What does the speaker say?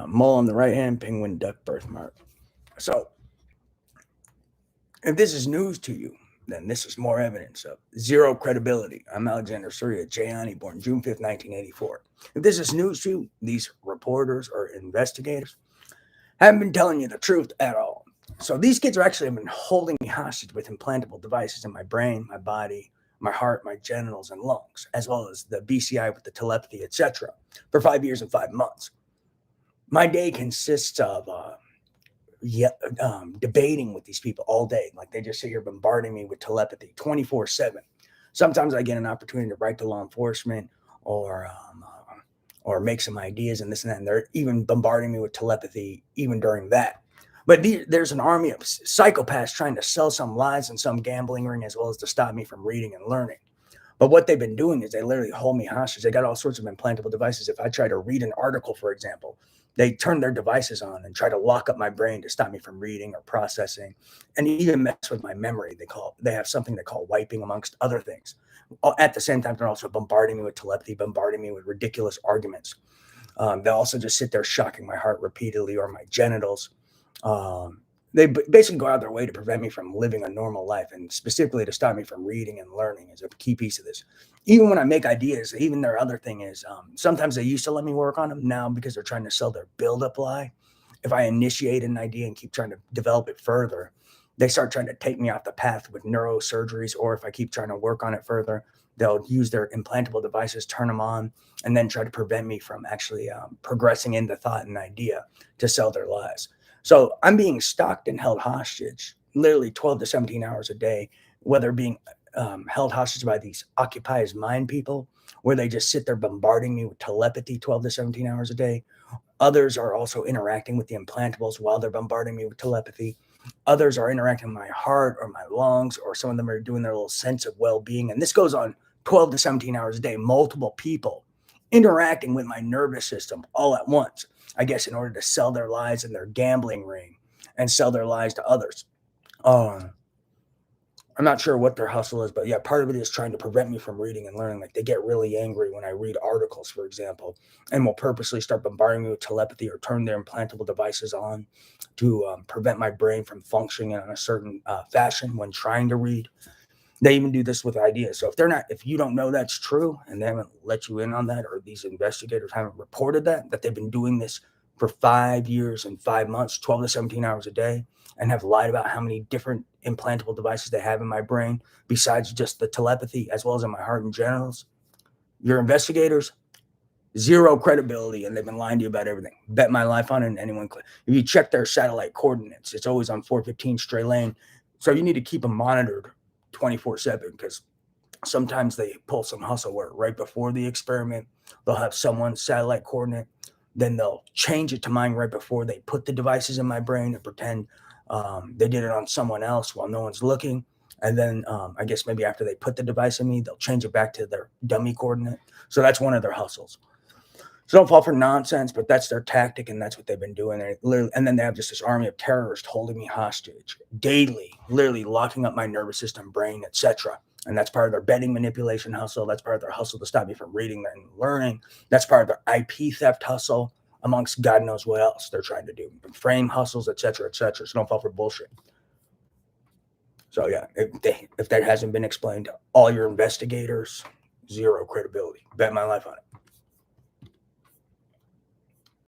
Mole on the right hand, penguin duck birthmark. So if this is news to you, then this is more evidence of zero credibility. I'm Alexander Surya Jayani, born June 5th, 1984. If this is news to you, these reporters or investigators haven't been telling you the truth at all. So these kids are actually been holding me hostage with implantable devices in my brain, my body, my heart, my genitals, and lungs, as well as the BCI with the telepathy, etc., for 5 years and 5 months. My day consists of debating with these people all day. Like they just sit here bombarding me with telepathy 24/7. Sometimes I get an opportunity to write to law enforcement or make some ideas and this and that. And they're even bombarding me with telepathy even during that. But there's an army of psychopaths trying to sell some lies and some gambling ring as well as to stop me from reading and learning. But what they've been doing is they literally hold me hostage. They got all sorts of implantable devices. If I try to read an article, for example, they turn their devices on and try to lock up my brain to stop me from reading or processing, and even mess with my memory. They have something they call wiping, amongst other things. At the same time, they're also bombarding me with telepathy, bombarding me with ridiculous arguments. They'll also just sit there shocking my heart repeatedly or my genitals. They basically go out of their way to prevent me from living a normal life, and specifically to stop me from reading and learning is a key piece of this. Even when I make ideas, even their other thing is sometimes they used to let me work on them. Now, because they're trying to sell their build-up lie, if I initiate an idea and keep trying to develop it further, they start trying to take me off the path with neurosurgeries, or if I keep trying to work on it further, they'll use their implantable devices, turn them on, and then try to prevent me from actually progressing into thought and idea to sell their lies. So I'm being stalked and held hostage literally 12 to 17 hours a day, whether being held hostage by these Occupy His Mind people, where they just sit there bombarding me with telepathy 12 to 17 hours a day. Others are also interacting with the implantables while they're bombarding me with telepathy. Others are interacting with my heart or my lungs, or some of them are doing their little sense of well-being. And this goes on 12 to 17 hours a day, multiple people interacting with my nervous system all at once, I guess, in order to sell their lies in their gambling ring and sell their lies to others. I'm not sure what their hustle is, but yeah, part of it is trying to prevent me from reading and learning. Like they get really angry when I read articles, for example, and will purposely start bombarding me with telepathy or turn their implantable devices on to prevent my brain from functioning in a certain fashion when trying to read. They even do this with ideas. So if you don't know that's true and they haven't let you in on that, or these investigators haven't reported that they've been doing this for 5 years and 5 months, 12 to 17 hours a day, and have lied about how many different implantable devices they have in my brain, besides just the telepathy, as well as in my heart and genitals, your investigators, zero credibility, and they've been lying to you about everything. Bet my life on it, and anyone. If you check their satellite coordinates, it's always on 415 Stray Lane. So you need to keep them monitored 24/7, because sometimes they pull some hustle where right before the experiment, they'll have someone's satellite coordinate. Then they'll change it to mine right before they put the devices in my brain and pretend they did it on someone else while no one's looking. And then I guess maybe after they put the device in me, they'll change it back to their dummy coordinate. So that's one of their hustles. So don't fall for nonsense, but that's their tactic, and that's what they've been doing. And then they have just this army of terrorists holding me hostage daily, literally locking up my nervous system, brain, etc. And that's part of their betting manipulation hustle. That's part of their hustle to stop me from reading and learning. That's part of their IP theft hustle, amongst God knows what else they're trying to do. Frame hustles, etc., etc. So don't fall for bullshit. So yeah, if that hasn't been explained to all your investigators, zero credibility. Bet my life on it.